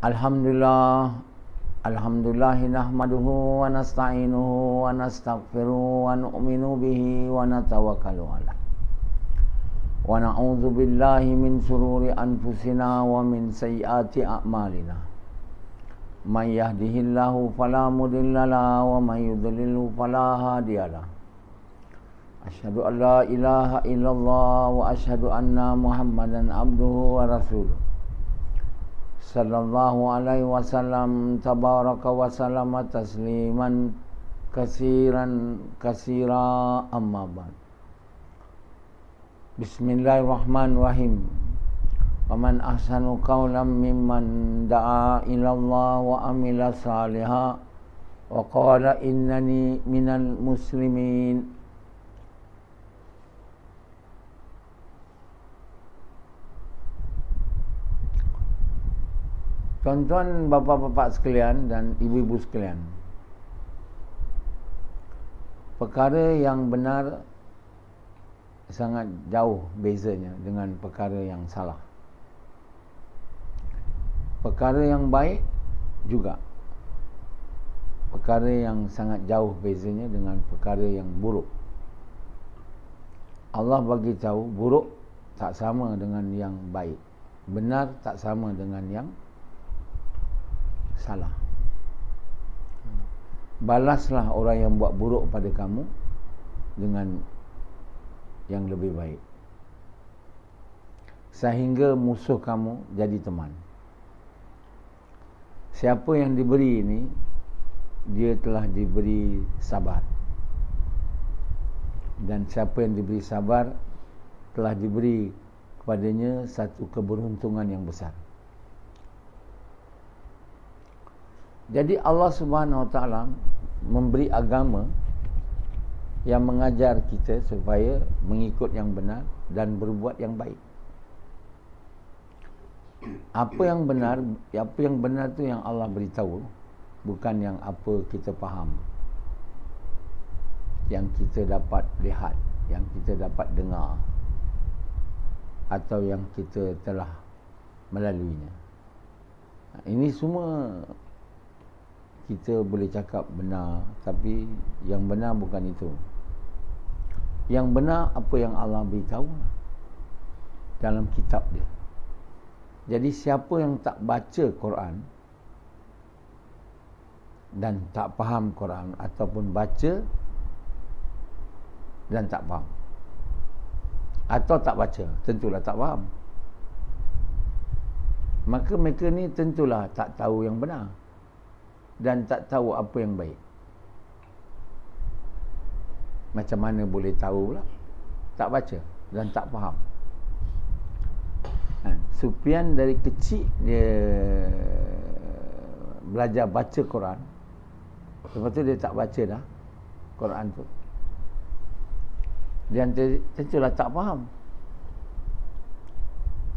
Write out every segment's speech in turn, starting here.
Alhamdulillah, nahmaduhu wa nasta'inuhu wa nastaghfiruhu wa nu'minu bihi wa natawakkalu alayh. Wa na'udzu billahi min shururi anfusina wa min sayyiati a'malina. Man yahdihillahu fala mudilla lahu wa man yudlilhu fala hadiyalah. Asyhadu an la ilaha illallah wa asyhadu anna Muhammadan abduhu wa rasuluh. Sallallahu alaihi wasallam tabaraka wa sallama tasliman kasira amma ba'd. Bismillahirrahmanirrahim. Wa man ahsanu qawlan mimman da'a ila Allah wa amila salihan wa qala innani minal muslimin. Tuan-tuan, bapa-bapa sekalian dan ibu-ibu sekalian, perkara yang benar sangat jauh bezanya dengan perkara yang salah. Perkara yang baik juga perkara yang sangat jauh bezanya dengan perkara yang buruk. Allah bagi tahu buruk tak sama dengan yang baik, benar tak sama dengan yang salah. Balaslah orang yang buat buruk pada kamu dengan yang lebih baik, sehingga musuh kamu jadi teman. Siapa yang diberi ini, dia telah diberi sabar. Dan siapa yang diberi sabar, telah diberi kepadanya satu keberuntungan yang besar. Jadi Allah Subhanahu Wa Taala memberi agama yang mengajar kita supaya mengikut yang benar dan berbuat yang baik. Apa yang benar tu yang Allah beritahu, bukan yang apa kita faham, yang kita dapat lihat, yang kita dapat dengar, atau yang kita telah melaluinya. Ini semua kita boleh cakap benar, tapi yang benar bukan itu. Yang benar apa yang Allah beritahu dalam kitab dia. Jadi siapa yang tak baca Quran dan tak faham Quran, ataupun baca dan tak faham, atau tak baca, tentulah tak faham, maka mereka ni tentulah tak tahu yang benar dan tak tahu apa yang baik. Macam mana boleh tahu pula? Tak baca dan tak faham. Sufyan dari kecil dia belajar baca Quran, lepas tu dia tak baca dah Quran tu, dan tentulah tak faham.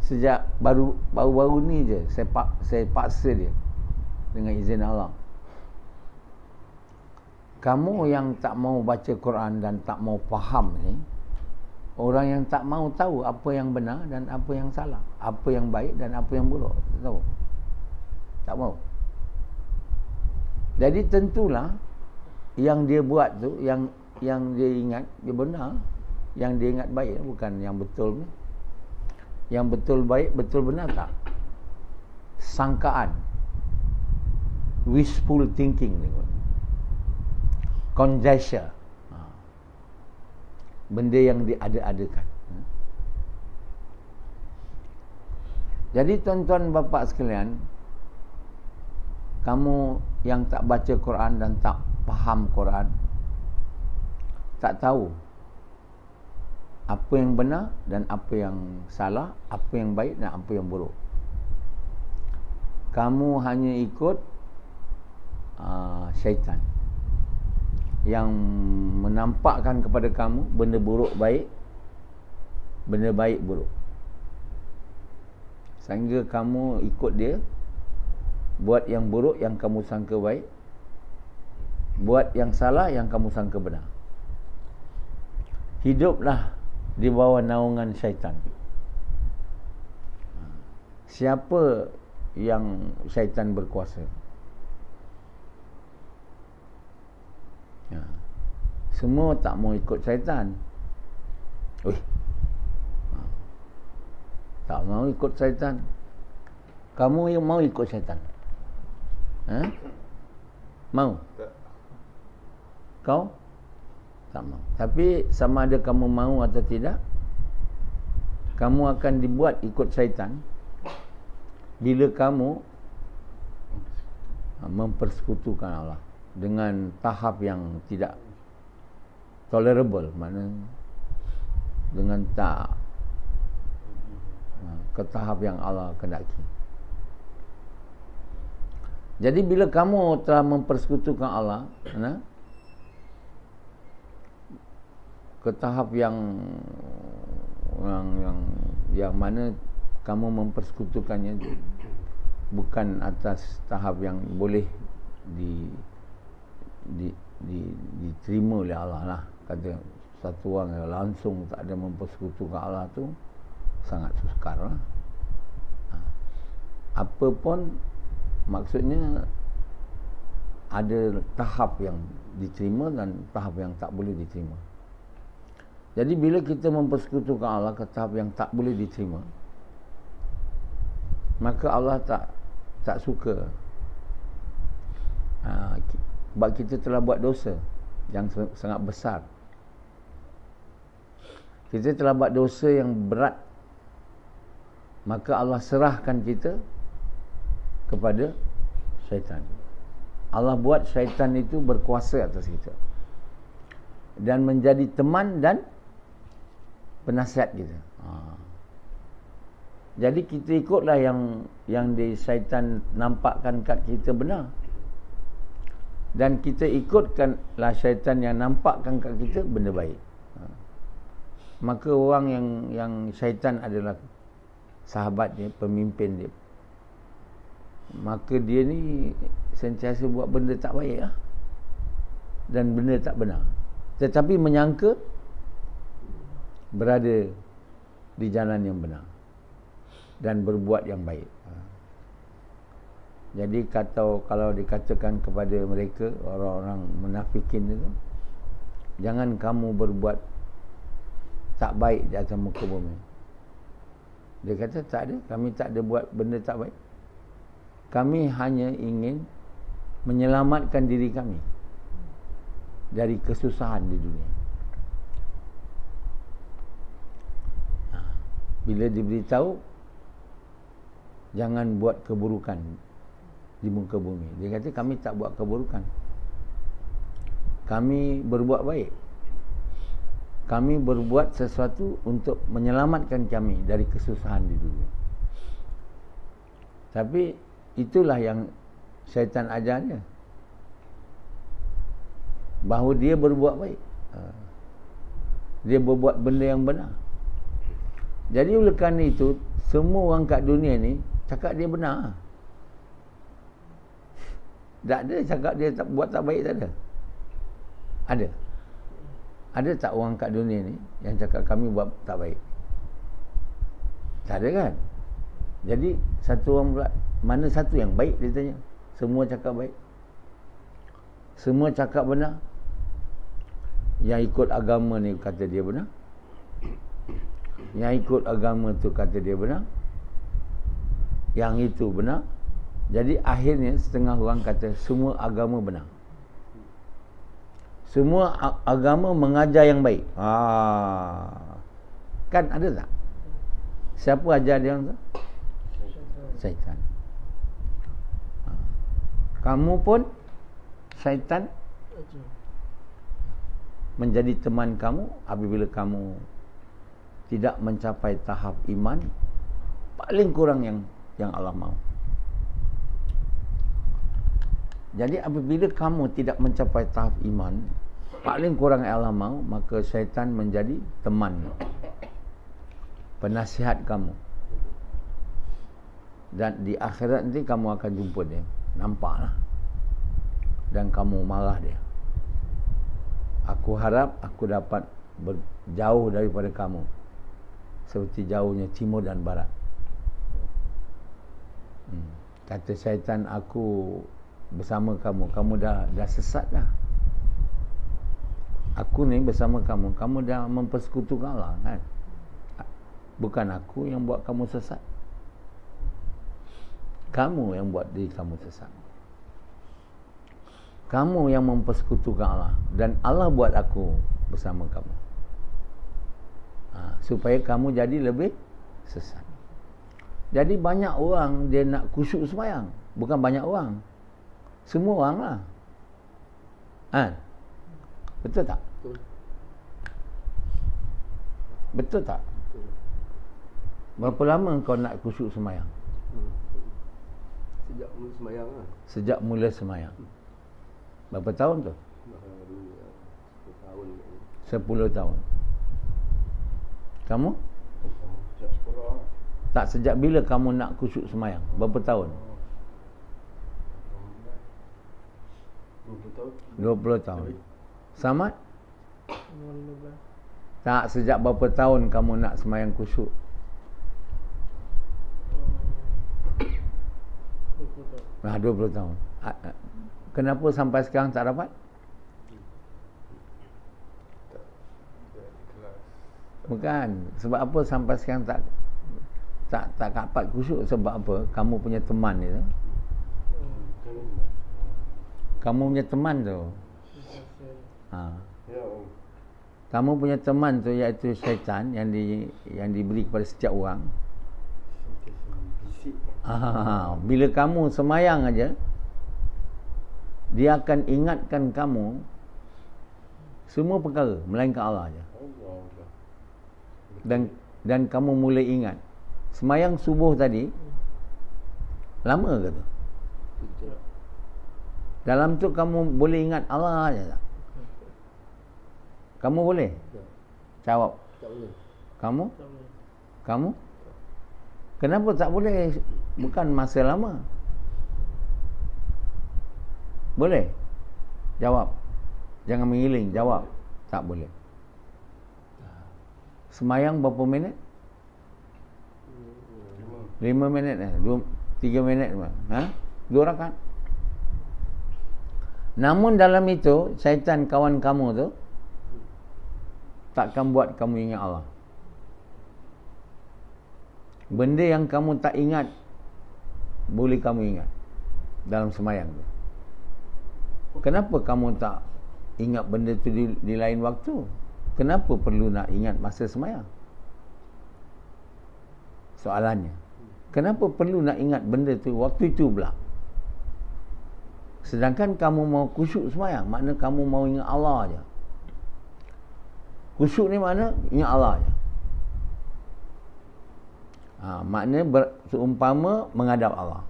Sejak baru-baru ni je saya paksa dia dengan izin Allah. Kamu yang tak mau baca Quran dan tak mau faham ni, orang yang tak mau tahu apa yang benar dan apa yang salah, apa yang baik dan apa yang buruk. Tahu? Tak mau. Jadi tentulah yang dia buat tu, yang dia ingat dia benar, yang dia ingat baik, bukan yang betul ni. Yang betul baik, betul benar tak? Sangkaan, wishful thinking ni, conjecture, benda yang diada-adakan. Jadi tuan-tuan bapa sekalian, kamu yang tak baca Quran dan tak faham Quran, tak tahu apa yang benar dan apa yang salah, apa yang baik dan apa yang buruk. Kamu hanya ikut syaitan yang menampakkan kepada kamu benda buruk baik, benda baik buruk, sehingga kamu ikut dia, buat yang buruk yang kamu sangka baik, buat yang salah yang kamu sangka benar. Hiduplah di bawah naungan syaitan. Siapa yang syaitan berkuasa. Semua tak mau ikut syaitan. Tak mau ikut syaitan. Kamu yang mau ikut syaitan? Mau? Kau? Tak mau. Tapi sama ada kamu mau atau tidak, kamu akan dibuat ikut syaitan bila kamu mempersekutukan Allah dengan tahap yang tidak tolerable, maknanya dengan tak ke tahap yang Allah kehendaki. Jadi bila kamu telah mempersekutukan Allah ke tahap yang mana kamu mempersekutukannya bukan atas tahap yang boleh diterima oleh Allah lah. Kata satu orang yang langsung tak ada mempersekutukan Allah tu sangat sukar lah. Apa pun maksudnya ada tahap yang diterima dan tahap yang tak boleh diterima. Jadi bila kita mempersekutukan Allah ke tahap yang tak boleh diterima, maka Allah tak suka. Sebab kita telah buat dosa yang sangat besar. Kita telah buat dosa yang berat. Maka Allah serahkan kita kepada syaitan. Allah buat syaitan itu berkuasa atas kita dan menjadi teman dan penasihat kita. Jadi kita ikutlah yang di syaitan nampakkan kat kita benar, dan kita ikutkanlah syaitan yang nampakkan kat kita benda baik. Maka orang yang syaitan adalah sahabat dia, pemimpin dia, maka dia ni sentiasa buat benda tak baik lah, dan benda tak benar, tetapi menyangka berada di jalan yang benar dan berbuat yang baik. Jadi kalau dikatakan kepada mereka, orang-orang munafikin itu, jangan kamu berbuat tak baik di atas muka bumi. Dia kata tak ada, kami tak ada buat benda tak baik. Kami hanya ingin menyelamatkan diri kami dari kesusahan di dunia. Bila diberitahu jangan buat keburukan di muka bumi, dia kata kami tak buat keburukan, kami berbuat baik. Kami berbuat sesuatu untuk menyelamatkan kami dari kesusahan di dunia. Tapi itulah yang syaitan ajarnya, bahawa dia berbuat baik, dia berbuat benda yang benar. Jadi oleh kerana itu, semua orang kat dunia ni cakap dia benar. Tak ada cakap dia tak buat tak baik, tak ada. Ada tak orang kat dunia ni yang cakap kami buat tak baik? Tak ada kan? Jadi satu orang pula, mana satu yang baik, dia tanya. Semua cakap baik, semua cakap benar. Yang ikut agama ni kata dia benar, yang ikut agama tu kata dia benar, yang itu benar. Jadi akhirnya setengah orang kata semua agama benar, semua agama mengajar yang baik. Kan ada tak? Siapa ajar dia orang tu? Syaitan. Kamu pun syaitan menjadi teman kamu apabila kamu tidak mencapai tahap iman paling kurang yang Allah mahu. Jadi apabila kamu tidak mencapai tahap iman paling kurang yang Allah mahu, maka syaitan menjadi teman, penasihat kamu. Dan di akhirat nanti kamu akan jumpa dia, nampaklah, dan kamu marah dia. Aku harap aku dapat berjauh daripada kamu seperti jauhnya timur dan barat. Kata syaitan, aku bersama kamu, kamu dah sesat dah. Aku ni bersama kamu, kamu dah mempersekutukan Allah kan. Bukan aku yang buat kamu sesat. Kamu yang buat diri kamu sesat. Kamu yang mempersekutukan Allah, dan Allah buat aku bersama kamu, supaya kamu jadi lebih sesat. Jadi banyak orang dia nak khusyuk sembahyang. Bukan banyak orang, semua orang lah. Betul tak? Betul tak? Berapa lama kau nak khusyuk sembahyang? Sejak mula sembahyang lah. Sejak mula sembahyang. Berapa tahun tu? 10 tahun. Kamu? Sejak sekolah lah. Tak, sejak bila kamu nak khusyuk sembahyang? Berapa tahun? 20 tahun. 20 tahun. Samad? Tak, sejak berapa tahun kamu nak sembahyang khusyuk? 20 tahun. Kenapa sampai sekarang tak dapat? Bukan. Sebab apa sampai sekarang tak dapat khusyuk? Sebab apa? Kamu punya teman itu. Kamu punya teman tu. Kamu punya teman tu, iaitu syaitan yang diberi kepada setiap orang. Bila kamu semayang aja, dia akan ingatkan kamu semua perkara melainkan Allah aja. Dan kamu mula ingat. Semayang subuh tadi lama ke tu? Dalam tu kamu boleh ingat Allah aja tak? Kamu boleh? Jawab. Tak boleh. Kamu? Kenapa tak boleh? Bukan masa lama. Boleh? Jawab. Jangan mengiling, jawab. Tak boleh. Semayang berapa minit? 5 minit 3 minit. 2 rakaat. Namun dalam itu, syaitan kawan kamu tu takkan buat kamu ingat Allah. Benda yang kamu tak ingat, boleh kamu ingat dalam semayang tu. Kenapa kamu tak ingat benda tu di lain waktu? Kenapa perlu nak ingat masa semayang? Soalannya, kenapa perlu nak ingat benda tu waktu itu pula? Sedangkan kamu mau khusyuk semayang, makna kamu mau ingat Allah aja. Khusyuk ni makna ingat Allah aja. Makna seumpama menghadap Allah.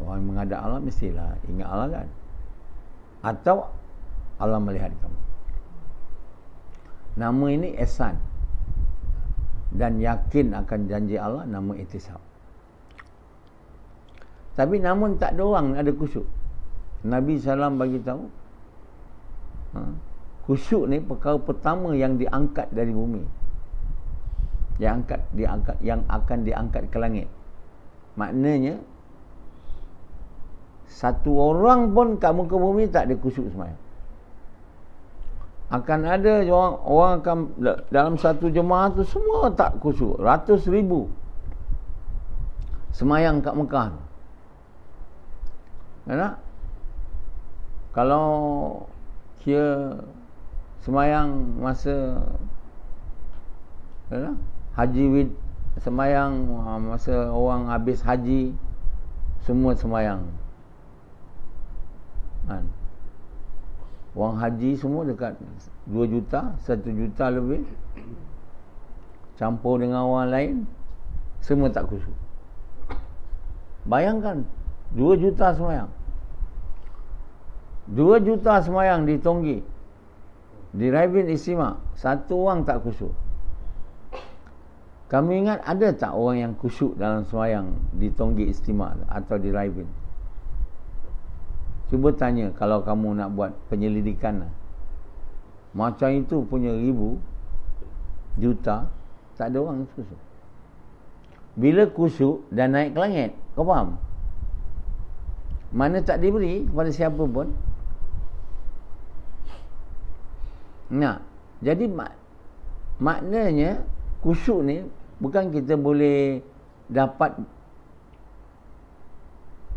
Orang menghadap Allah mestilah ingat Allah kan? Atau Allah melihat kamu. Nama ini ihsan. Dan yakin akan janji Allah, nama ihtisab. Tapi namun tak ada orang ada khusyuk. Nabi SAW bagi tahu, khusyuk ni perkara pertama yang diangkat dari bumi. Yang akan diangkat ke langit. Maknanya satu orang pun kat muka bumi tak ada khusyuk semayang. Akan ada orang akan dalam satu jemaah tu semua tak khusyuk, ratus ribu semayang kat Mekah. Kenapa? Kalau kira semayang masa haji semayang masa orang habis haji, semua semayang kan? Orang haji semua dekat 2 juta, 1 juta lebih, campur dengan orang lain, semua tak khusyuk. Bayangkan 2 juta semayang, 2 juta semayang di Tonggi, di Raibin Istimewa, satu orang tak khusyuk. Kamu ingat ada tak orang yang khusyuk dalam semayang di Tonggi Istimewa atau di Raibin? Cuba tanya kalau kamu nak buat penyelidikan. Macam itu punya ribu, juta, tak ada orang khusyuk. Bila khusyuk dan naik ke langit, kau faham? Mana tak diberi kepada siapa pun. Nah, jadi maknanya khusyuk ni bukan kita boleh dapat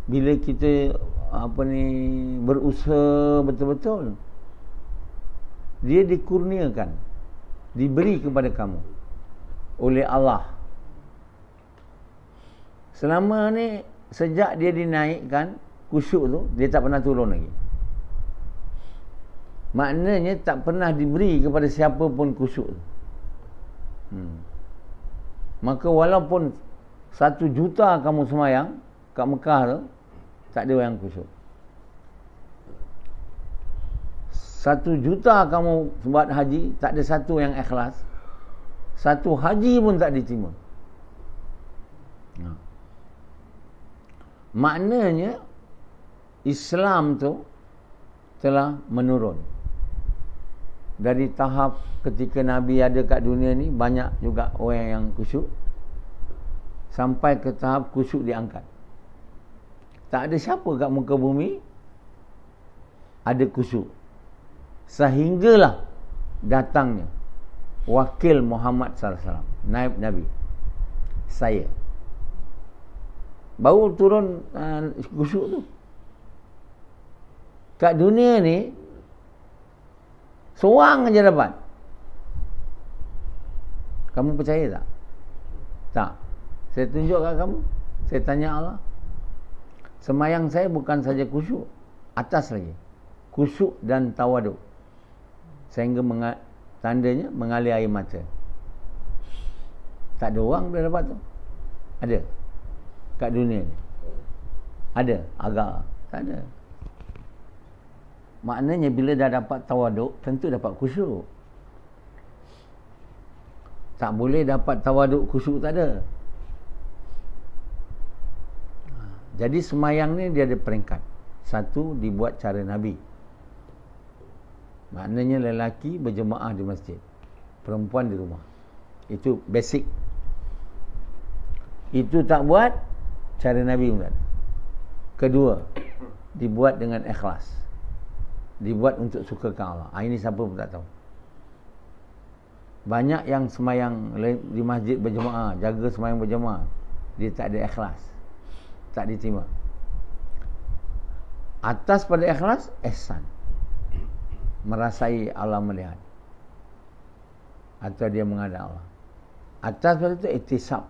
bila kita berusaha betul-betul. Dia dikurniakan, diberi kepada kamu oleh Allah. Selama ni sejak dia dinaikkan khusyuk tu, dia tak pernah turun lagi. Maknanya tak pernah diberi kepada siapa pun khusyuk tu. Maka walaupun 1 juta kamu semayang kat Mekah tu, tak ada yang khusyuk. 1 juta kamu buat haji, tak ada satu yang ikhlas. 1 haji pun tak diterima. Maknanya Islam tu telah menurun. Dari tahap ketika Nabi ada kat dunia ni, banyak juga orang yang khusyuk, sampai ke tahap khusyuk diangkat. Tak ada siapa kat muka bumi ada khusyuk, sehinggalah datangnya wakil Muhammad SAW, naib Nabi, saya. Baru turun khusyuk tu. Kat dunia ni seorang aja dapat. Kamu percaya tak? Tak. Saya tunjuk kat kamu. Saya tanya Allah. Semayang saya bukan saja khusyuk, atas lagi khusyuk dan tawaduk, sehingga tandanya mengalir air mata. Tak ada orang boleh dapat tu. Ada kat dunia ni? Ada? Agak tak ada. Maknanya bila dah dapat tawaduk, tentu dapat khusyuk. Tak boleh dapat tawaduk khusyuk, tak ada. Jadi semayang ni dia ada peringkat. 1, dibuat cara Nabi. Maknanya lelaki berjemaah di masjid, perempuan di rumah. Itu basic. Itu tak buat, cara Nabi pun tak ada. Kedua, dibuat dengan ikhlas, dibuat untuk sukakan Allah. Ini siapa pun tak tahu. Banyak yang semayang di masjid berjemaah, jaga semayang berjemaah, dia tak ada ikhlas, tak diterima. Atas pada ikhlas, ihsan, merasai Allah melihat, atau dia menghadap Allah. Atas pada itu iktisab,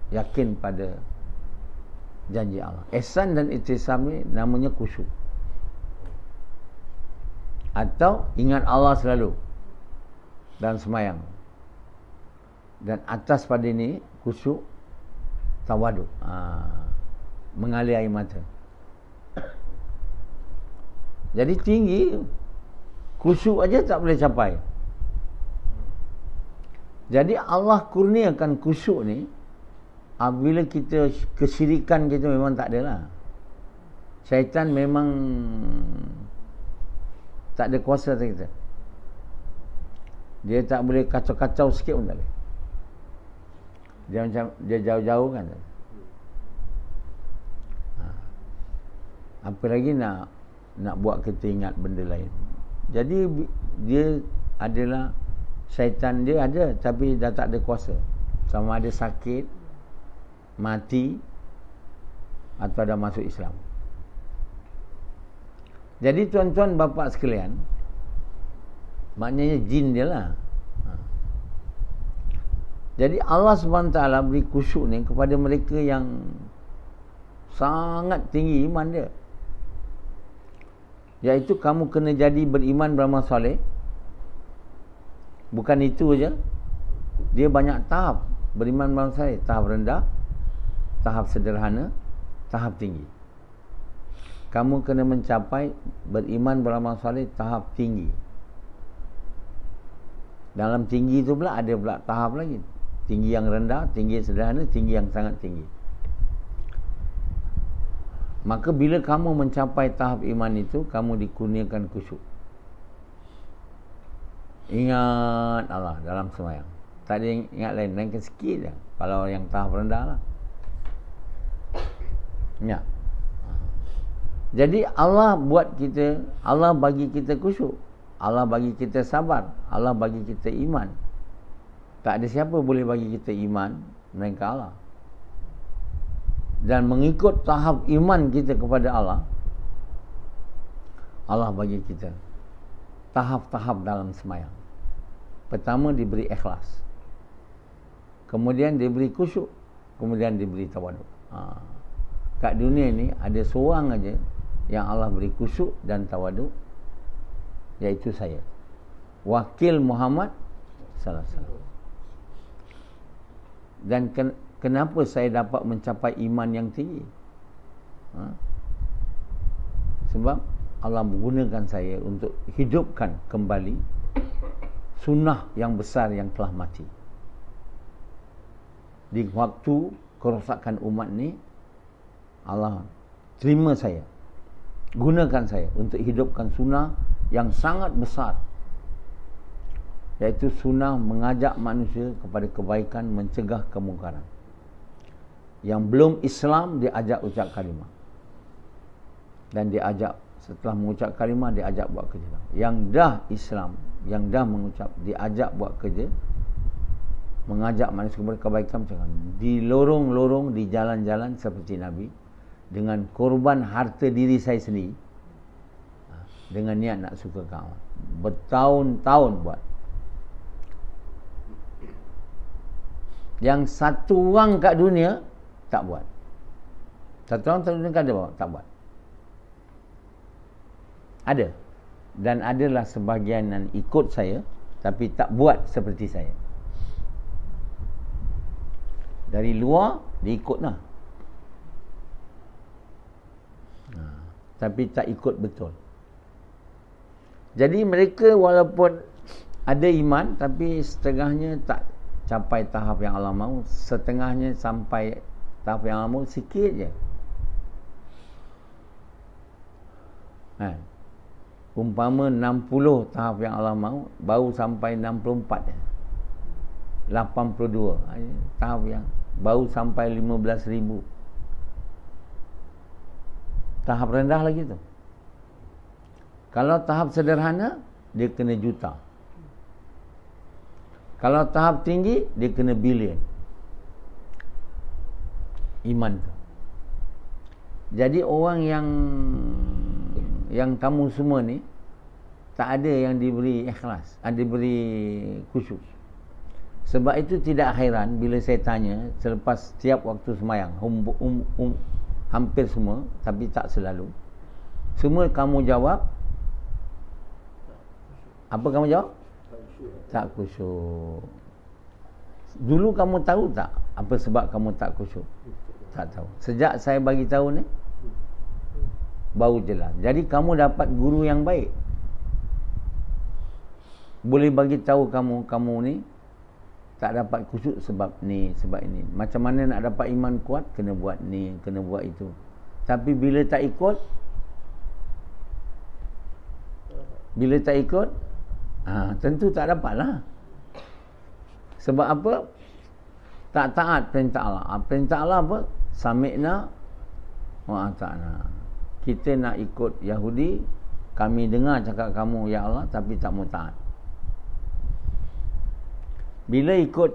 yakin pada janji Allah. Ihsan dan iktisab ni namanya khusyuk, atau ingat Allah selalu dalam semayang. Dan atas pada ini khusyuk, tawaduk, mengalir air mata. Jadi tinggi, khusyuk aja tak boleh capai. Jadi Allah kurniakan khusyuk ni. Bila kita kesyirikan kita memang tak ada lah. Syaitan memang tak ada kuasa atas kita. Dia tak boleh kacau-kacau sikit pun tak boleh. Dia macam dia jauh-jauh kan. Apa lagi nak buat kita ingat benda lain. Jadi dia adalah syaitan, dia ada tapi dah tak ada kuasa. Sama ada sakit, mati, atau dah masuk Islam. Jadi tuan-tuan bapa sekalian, maknanya jin dia lah. Jadi Allah SWT beri khusyuk ni kepada mereka yang sangat tinggi iman dia. Iaitu kamu kena jadi beriman beramal soleh. Bukan itu aja. Dia banyak tahap beriman beramal soleh. Tahap rendah, tahap sederhana, tahap tinggi. Kamu kena mencapai beriman beramal soleh tahap tinggi. Dalam tinggi itu pula ada pula tahap lagi. Tinggi yang rendah, tinggi yang sederhana, tinggi yang sangat tinggi. Maka bila kamu mencapai tahap iman itu, kamu dikurniakan khusyuk. Ingat Allah dalam sembahyang. Tak ada ingat lain, lainkan sikit je. Kalau yang tahap rendah lah. Ya. Jadi Allah buat kita, Allah bagi kita khusyuk, Allah bagi kita sabar, Allah bagi kita iman. Tak ada siapa boleh bagi kita iman melainkan Allah. Dan mengikut tahap iman kita kepada Allah, Allah bagi kita tahap-tahap dalam sembahyang. Pertama diberi ikhlas, kemudian diberi khusyuk, kemudian diberi tawaduk. Kat dunia ni ada seorang aja yang Allah beri khusyuk dan tawaduk, iaitu saya, wakil Muhammad sallallahu alaihi wasallam. Dan kenapa saya dapat mencapai iman yang tinggi? Sebab Allah menggunakan saya untuk hidupkan kembali sunnah yang besar yang telah mati. Di waktu kerosakan umat ni, Allah terima saya, gunakan saya untuk hidupkan sunnah yang sangat besar, iaitu sunnah mengajak manusia kepada kebaikan, mencegah kemungkaran. Yang belum Islam diajak ucap kalimah, dan diajak setelah mengucap kalimah diajak buat kerja. Yang dah Islam, yang dah mengucap, diajak buat kerja, mengajak manusia kepada kebaikan, mencegah. Di lorong-lorong, di jalan-jalan seperti Nabi, dengan korban harta diri saya sendiri, dengan niat nak suka kawan. Bertahun-tahun buat. Yang satu orang kat dunia tak buat. Satu orang kat dunia ada buat, tak buat. Ada. Dan adalah sebahagian yang ikut saya, tapi tak buat seperti saya. Dari luar dia ikut lah, tapi tak ikut betul. Jadi mereka walaupun ada iman, tapi setengahnya tak capai tahap yang Allah mahu, setengahnya sampai tahap yang Allah mahu, sikit je. Umpama 60 tahap yang Allah mahu, baru sampai 64 je. 82 tahap yang baru sampai 15,000. Tahap rendah lagi tu. Kalau tahap sederhana, dia kena juta. Kalau tahap tinggi, dia kena bilion. Iman tu. Jadi orang yang kamu semua ni, tak ada yang diberi ikhlas, diberi khusyuk. Sebab itu tidak hairan bila saya tanya selepas setiap waktu sembahyang, hampir semua, tapi tak selalu, semua kamu jawab, apa kamu jawab? Tak khusyuk. Dulu kamu tahu tak apa sebab kamu tak khusyuk? Tak tahu. Sejak saya bagi tahu ni, baru jelas. Jadi kamu dapat guru yang baik, boleh bagi tahu kamu ni tak dapat khusyuk sebab ni, sebab ini. Macam mana nak dapat iman kuat? Kena buat ni, kena buat itu. Tapi bila tak ikut, tentu tak dapat lah. Sebab apa? Tak taat perintah Allah. Perintah Allah apa? Sami'na wa ata'na. Kita nak ikut Yahudi, kami dengar cakap kamu ya Allah, tapi tak mau taat. Bila ikut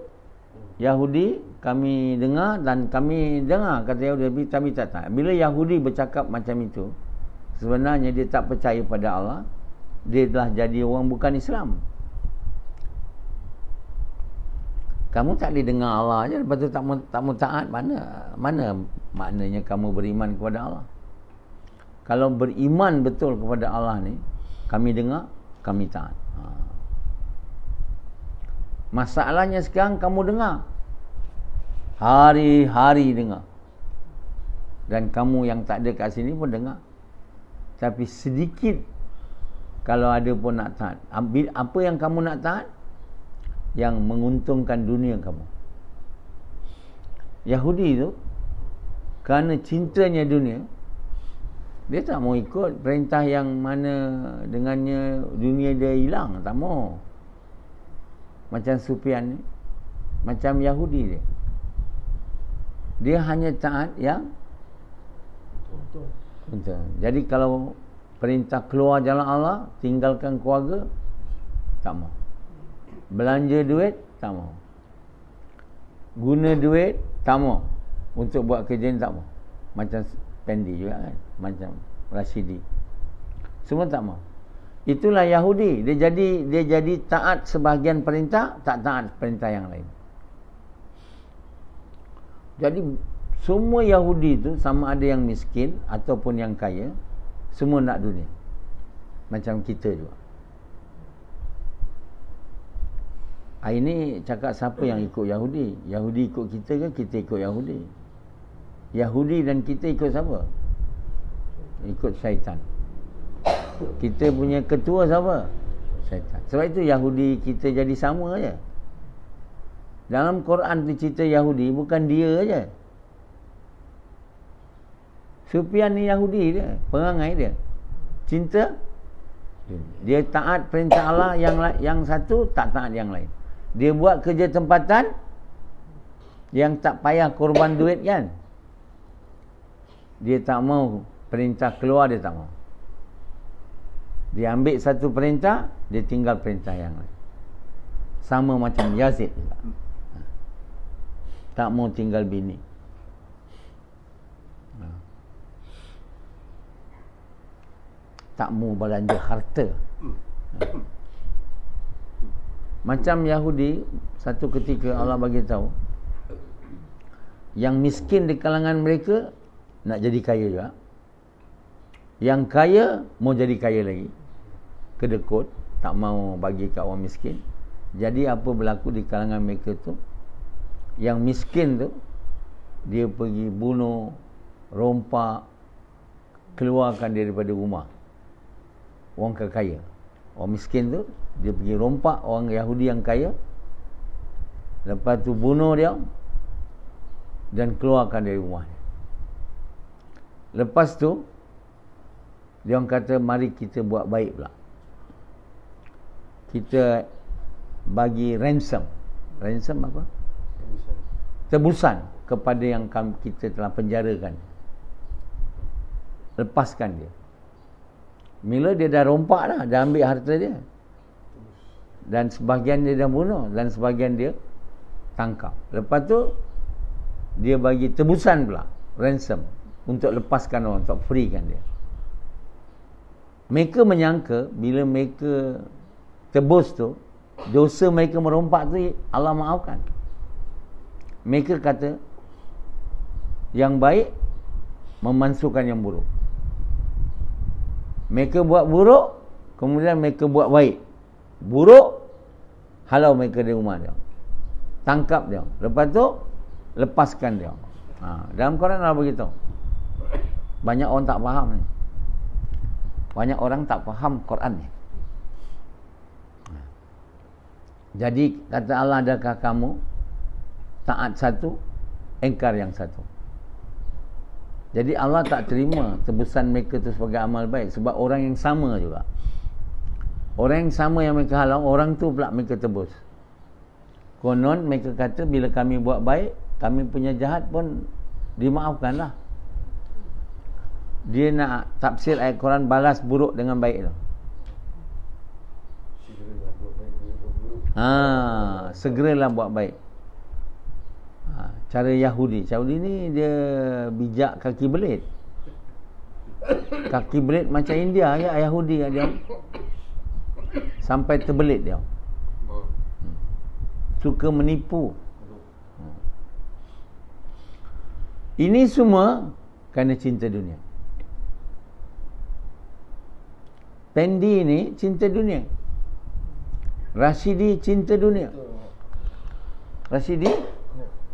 Yahudi, kami dengar, dan kami dengar kata Yahudi, tapi tak taat. Bila Yahudi bercakap macam itu, sebenarnya dia tak percaya pada Allah. Dia telah jadi orang bukan Islam. Kamu tak boleh dengar Allah je, lepas tu tak mau taat. Mana maknanya kamu beriman kepada Allah? Kalau beriman betul kepada Allah ni, kami dengar, kami taat. Masalahnya sekarang kamu dengar, hari-hari dengar, dan kamu yang tak ada kat sini pun dengar, tapi sedikit kalau ada pun nak taat. Apa yang kamu nak taat? Yang menguntungkan dunia kamu. Yahudi tu kerana cintanya dunia, dia tak mau ikut perintah yang mana dengannya dunia dia hilang. Tak mau. Macam Sufyan ni, macam Yahudi dia hanya taat yang Betul. Jadi kalau perintah keluar jalan Allah, tinggalkan keluarga, tak mau. Belanja duit, tak mau. Guna duit, tak mau. Untuk buat kerja ni tak mau. Macam Pendi juga kan, macam Rashidi, semua tak mau. Itulah Yahudi. Dia jadi taat sebahagian perintah, tak taat perintah yang lain. Jadi semua Yahudi tu, sama ada yang miskin ataupun yang kaya, semua nak dunia. Macam kita juga. Ini cakap siapa yang ikut Yahudi? Yahudi ikut kita ke kita ikut Yahudi? Yahudi dan kita ikut siapa? Ikut syaitan. Kita punya ketua siapa? Syaitan. Sebab itu Yahudi kita jadi sama aja. Dalam Quran tu cerita Yahudi, bukan dia aja. Sufyan ni Yahudi dia, perangai dia. Cinta, dia taat perintah Allah, yang satu tak taat yang lain. Dia buat kerja tempatan yang tak payah korban duit kan. Dia tak mau perintah keluar, dia tak mau. Dia ambil satu perintah, dia tinggal perintah yang lain. Sama macam Yazid juga. Tak mau tinggal bini. Tak mau belanja harta. Macam Yahudi, satu ketika Allah bagi tahu, yang miskin di kalangan mereka nak jadi kaya juga. Yang kaya mau jadi kaya lagi. Kedekut, tak mau bagi kat orang miskin. Jadi apa berlaku di kalangan mereka tu? Yang miskin tu, dia pergi bunuh, rompak, keluarkan dia daripada rumah orang kaya. Orang miskin tu, dia pergi rompak orang Yahudi yang kaya, lepas tu bunuh dia dan keluarkan dari rumah dia. Lepas tu dia orang kata, mari kita buat baik pula. Kita bagi ransom. Ransom apa? Tebusan kepada yang kita telah penjarakan. Lepaskan dia. Bila dia dah rompak dah, dah ambil harta dia, dan sebahagian dia dah bunuh, dan sebahagian dia tangkap. Lepas tu dia bagi tebusan pula, ransom, untuk lepaskan orang, untuk freekan dia. Mereka menyangka bila mereka tebus tu, dosa mereka merompak tu Allah maafkan. Mereka kata yang baik memansuhkan yang buruk. Mereka buat buruk, kemudian mereka buat baik. Buruk, halau mereka dari rumah dia, tangkap dia, lepas tu lepaskan dia. Dalam Quran Allah beritahu. Banyak orang tak faham ni. Banyak orang tak faham Quran ni. Jadi kata Allah, adakah kamu taat satu, engkar yang satu? Jadi Allah tak terima tebusan mereka tu sebagai amal baik, sebab orang yang sama juga. Orang yang sama yang mereka halau, orang tu pula mereka tebus. Konon mereka kata bila kami buat baik, kami punya jahat pun dimaafkanlah. Dia nak tafsir ayat Quran, balas buruk dengan baik tu. Segeralah buat baik. Cara Yahudi. Yahudi ni dia bijak kaki belit. Kaki belit macam India ya, Yahudi dia. Sampai terbelit dia. Suka menipu. Ini semua kerana cinta dunia. Pendi ni cinta dunia. Rashidi cinta dunia. Rashidi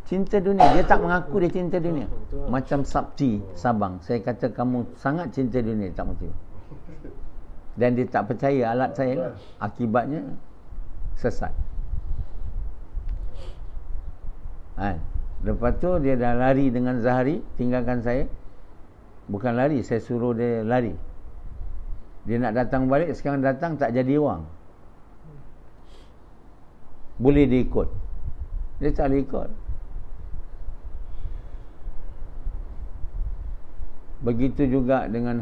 cinta dunia. Dia tak mengaku dia cinta dunia. Macam Sabti Sabang, saya kata kamu sangat cinta dunia, tak mengaku. Dan dia tak percaya alat saya lah. Akibatnya sesat. Lepas tu dia dah lari dengan Zahari, tinggalkan saya. Bukan lari, saya suruh dia lari. Dia nak datang balik, sekarang datang tak jadi orang. Boleh dia ikut. Dia tak boleh ikut. Begitu juga dengan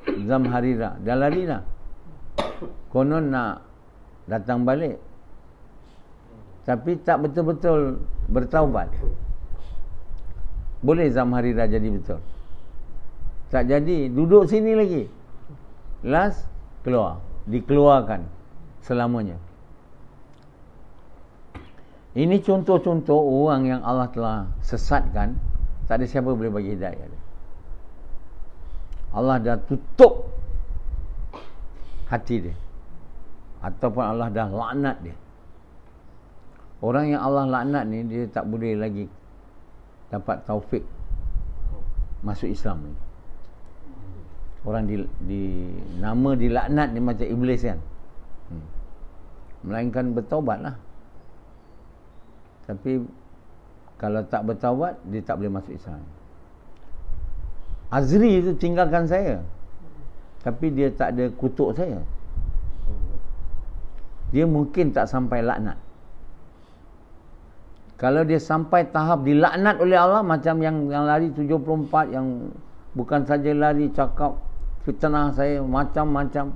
Zamharira. Dah lari dah. Konon nak datang balik, tapi tak betul-betul bertaubat. Boleh Zamharira jadi betul? Tak jadi, duduk sini lagi. Last keluar, dikeluarkan selamanya. Ini contoh-contoh orang yang Allah telah sesatkan. Tak ada siapa boleh bagi hidayah dia. Allah dah tutup hati dia, ataupun Allah dah laknat dia. Orang yang Allah laknat ni, dia tak boleh lagi dapat taufik masuk Islam ni. Orang nama dilaknat ni macam iblis kan. Melainkan bertaubatlah. Tapi kalau tak bertaubat, dia tak boleh masuk Islam. Azri itu tinggalkan saya, tapi dia tak ada kutuk saya. Dia mungkin tak sampai laknat. Kalau dia sampai tahap dilaknat oleh Allah, macam yang lari 74, yang bukan saja lari, cakap fitnah saya macam-macam,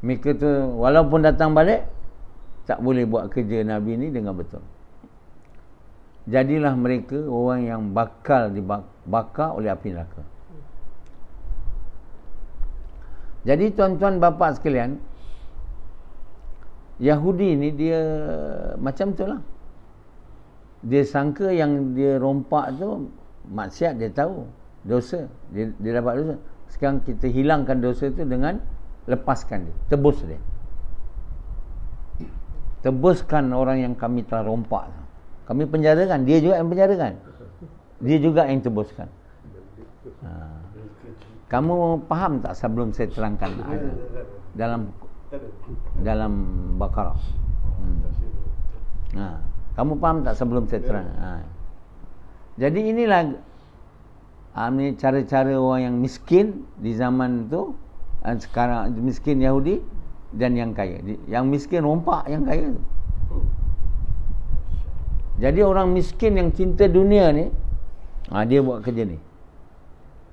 mereka tu walaupun datang balik, tak boleh buat kerja Nabi ni dengan betul. Jadilah mereka orang yang bakal dibakar oleh api neraka. Jadi tuan-tuan bapa sekalian, Yahudi ni dia macam tu lah. Dia sangka yang dia rompak tu maksiat, dia tahu dosa, dia dapat dosa. Sekarang kita hilangkan dosa tu dengan lepaskan dia, tebus dia. Tebuskan orang yang kami telah rompak. Kami penjarakan, dia juga yang penjarakan. Dia juga yang tebuskan. Kamu faham tak sebelum saya terangkan dalam Baqarah? Kamu faham tak sebelum saya terang? Jadi inilah cara-cara orang yang miskin di zaman tu, sekarang miskin Yahudi dan yang kaya. Yang miskin rompak yang kaya tu. Jadi orang miskin yang cinta dunia ni, dia buat kerja ni.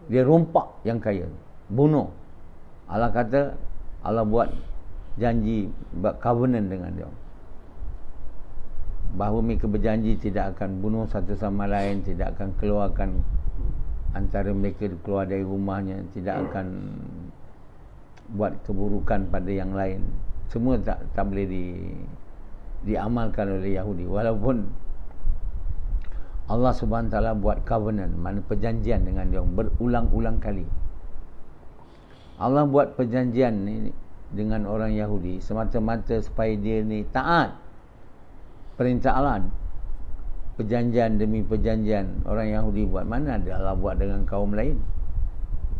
Dia rompak yang kaya, bunuh. Allah kata, Allah buat janji, buat covenant dengan dia, bahawa mereka berjanji tidak akan bunuh satu sama lain, tidak akan keluarkan antara mereka keluar dari rumahnya, tidak akan buat keburukan pada yang lain. Semua tak boleh diamalkan oleh Yahudi. Walaupun Allah Subhanahu Taala buat covenant, mana perjanjian dengan dia berulang-ulang kali. Allah buat perjanjian ni dengan orang Yahudi semata-mata supaya dia ni taat perintah Allah. Perjanjian demi perjanjian orang Yahudi buat. Mana ada Allah buat dengan kaum lain?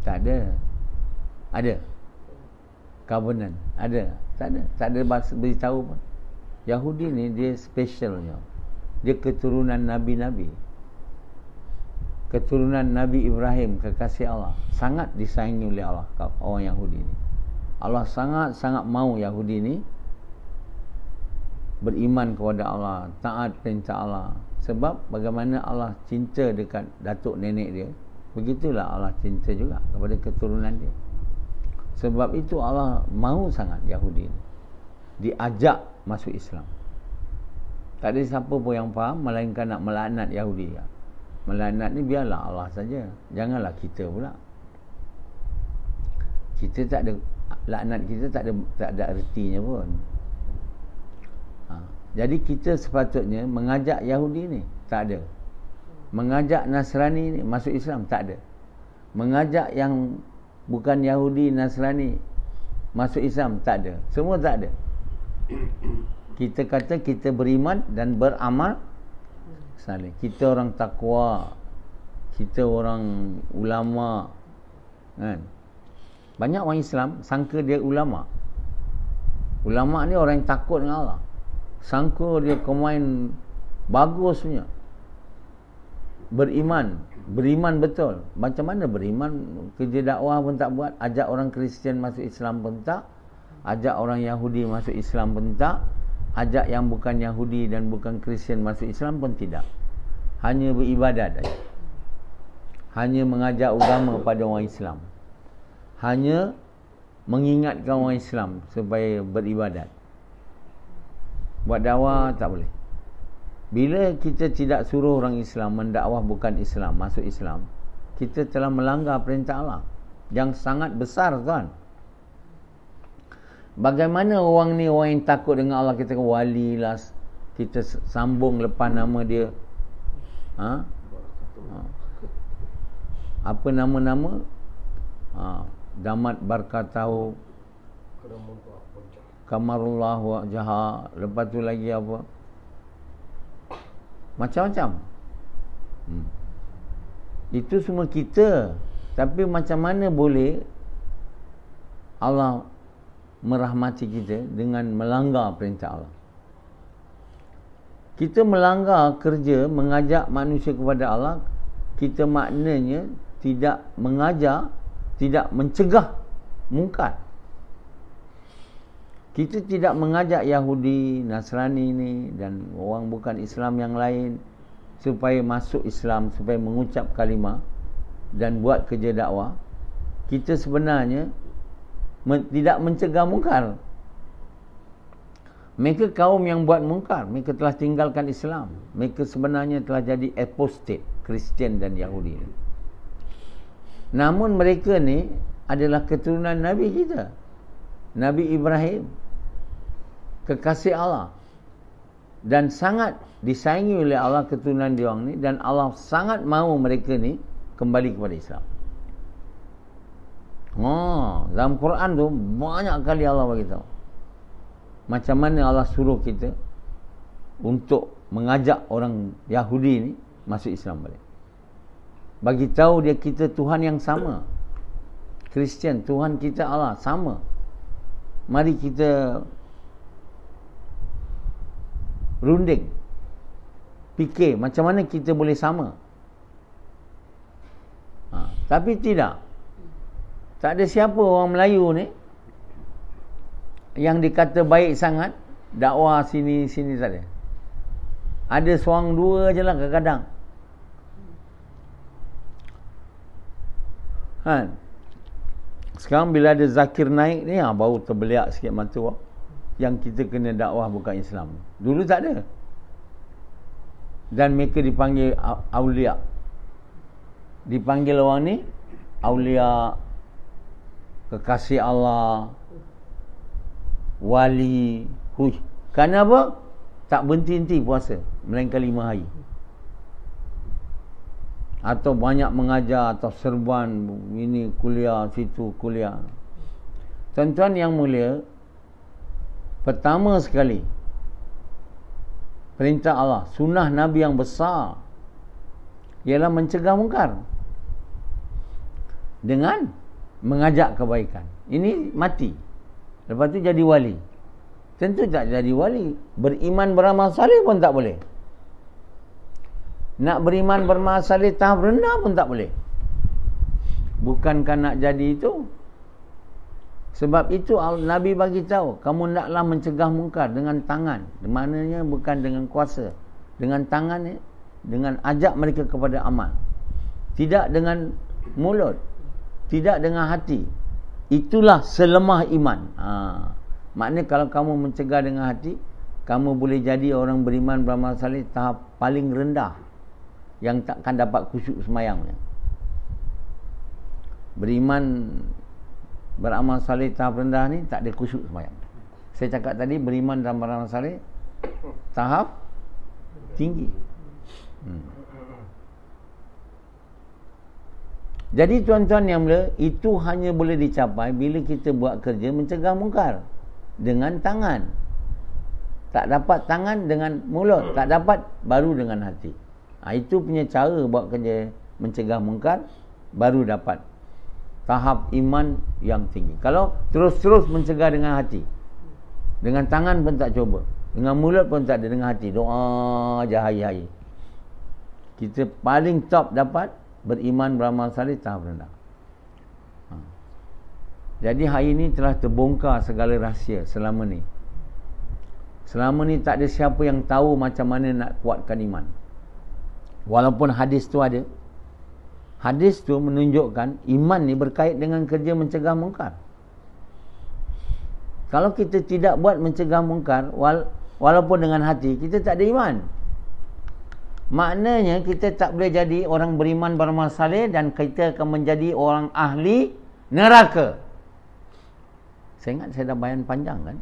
Tak ada. Ada covenant? Ada? Tak ada. Tak ada beritahu pun. Yahudi ni dia specialnya. Dia keturunan Nabi-Nabi, keturunan Nabi Ibrahim, kekasih Allah. Sangat disayangi oleh Allah orang Yahudi ni. Allah sangat-sangat mahu Yahudi ni beriman kepada Allah, taat perintah Allah. Sebab bagaimana Allah cinta dekat datuk nenek dia, begitulah Allah cinta juga kepada keturunan dia. Sebab itu Allah mahu sangat Yahudi ni diajak masuk Islam. Tak ada siapa pun yang faham, melainkan nak melaknat Yahudi. Melaknat ni biarlah Allah saja, janganlah kita pula. Kita tak ada, laknat kita tak ada ertinya pun. Jadi kita sepatutnya mengajak Yahudi ni, tak ada. Mengajak Nasrani ni masuk Islam, tak ada. Mengajak yang bukan Yahudi, Nasrani masuk Islam, tak ada. Semua tak ada. Kita kata kita beriman dan beramal saleh. Kita orang takwa, kita orang ulama, kan? Banyak orang Islam sangka dia ulama. Ulama ni orang yang takut dengan Allah. Sangka dia pemain bagus punya. Beriman betul. Macam mana beriman? Kerja dakwah pun tak buat. Ajak orang Kristian masuk Islam pun tak. Ajak orang Yahudi masuk Islam pun tak. Ajak yang bukan Yahudi dan bukan Kristian masuk Islam pun tidak. Hanya beribadat saja. hanya mengajak agama pada orang Islam, hanya mengingatkan orang Islam supaya beribadat. Buat dakwah tak boleh. Bila kita tidak suruh orang Islam mendakwah bukan Islam, masuk Islam, kita telah melanggar perintah Allah yang sangat besar, tuan. Bagaimana orang ni, orang yang takut dengan Allah, kita wali lah, kita sambung lepas nama dia, apa nama-nama, Damat Barkatahu, Kamarullah Wajah, lepas tu lagi apa, macam-macam. Itu semua kita. Tapi macam mana boleh Allah merahmati kita dengan melanggar perintah Allah? Kita melanggar kerja mengajak manusia kepada Allah, kita maknanya tidak mengajar, tidak mencegah mungkar. Kita tidak mengajak Yahudi, Nasrani ni dan orang bukan Islam yang lain supaya masuk Islam, supaya mengucap kalimah dan buat kerja dakwah. Kita sebenarnya tidak mencegah mungkar. Mereka kaum yang buat mungkar, mereka telah tinggalkan Islam. Mereka sebenarnya telah jadi apostate, Kristian dan Yahudi. Namun mereka ni adalah keturunan Nabi kita, Nabi Ibrahim, kekasih Allah, dan sangat disayangi oleh Allah keturunan dia orang ni, dan Allah sangat mahu mereka ni kembali kepada Islam. Dalam Quran tu banyak kali Allah beritahu macam mana Allah suruh kita untuk mengajak orang Yahudi ni masuk Islam balik. Bagi tahu dia kita Tuhan yang sama. Kristian, Tuhan kita Allah sama. Mari kita runding, fikir macam mana kita boleh sama. Tapi tidak. Tak ada siapa orang Melayu ni yang dikata baik sangat, dakwah sini-sini tak ada. Ada seorang dua je lah kadang-kadang. Sekarang bila ada Zakir naik ni, baru terbeliak sikit mata awak. Yang kita kena dakwah bukan Islam. Dulu tak ada. Dan mereka dipanggil awliya. Dipanggil orang ni awliya, kekasih Allah, wali. Kerana apa? Tak berhenti-henti puasa, melainkan 5 hari. Atau banyak mengajar, atau serban, ini kuliah, situ kuliah. Tuan-tuan yang mulia, pertama sekali perintah Allah, sunnah Nabi yang besar ialah mencegah mungkar dengan mengajak kebaikan. Ini mati, lepas tu jadi wali. Tentu tak jadi wali. Beriman beramal saleh pun tak boleh. Nak beriman beramal saleh tahap rendah pun tak boleh. Bukankah nak jadi itu? Sebab itu Nabi bagi tahu, kamu naklah mencegah mungkar dengan tangan. Maknanya bukan dengan kuasa. Dengan tangan ni, dengan ajak mereka kepada amal. Tidak dengan mulut, tidak dengan hati. Itulah selemah iman. Maknanya kalau kamu mencegah dengan hati, kamu boleh jadi orang beriman beramal saleh tahap paling rendah, yang takkan dapat khusyuk semayangnya. Beriman beramal saleh tahap rendah ni tak ada khusyuk semayang. Saya cakap tadi beriman dan beramal saleh tahap tinggi. Jadi tuan-tuan yang mulia, itu hanya boleh dicapai bila kita buat kerja mencegah mungkar dengan tangan. Tak dapat tangan dengan mulut, tak dapat baru dengan hati. Itu punya cara buat kerja mencegah mungkar, baru dapat tahap iman yang tinggi. Kalau terus-terus mencegah dengan hati, dengan tangan pun tak cuba, dengan mulut pun tak ada, dengan hati doa je hari-hari, kita paling top dapat beriman beramal saleh tahap rendah. Jadi hari ini telah terbongkar segala rahsia selama ni. Selama ni tak ada siapa yang tahu macam mana nak kuatkan iman. Walaupun hadis tu ada, Hadis tu menunjukkan iman ni berkait dengan kerja mencegah mungkar. Kalau kita tidak buat mencegah mungkar, walaupun dengan hati, kita tak ada iman. Maknanya kita tak boleh jadi orang beriman beramal saleh dan kita akan menjadi orang ahli neraka. Saya ingat saya dah bayan panjang kan?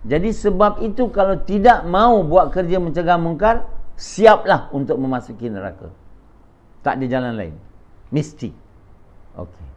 Jadi sebab itu kalau tidak mau buat kerja mencegah mungkar, siaplah untuk memasuki neraka. Tak ada jalan lain. Mesti. Okey.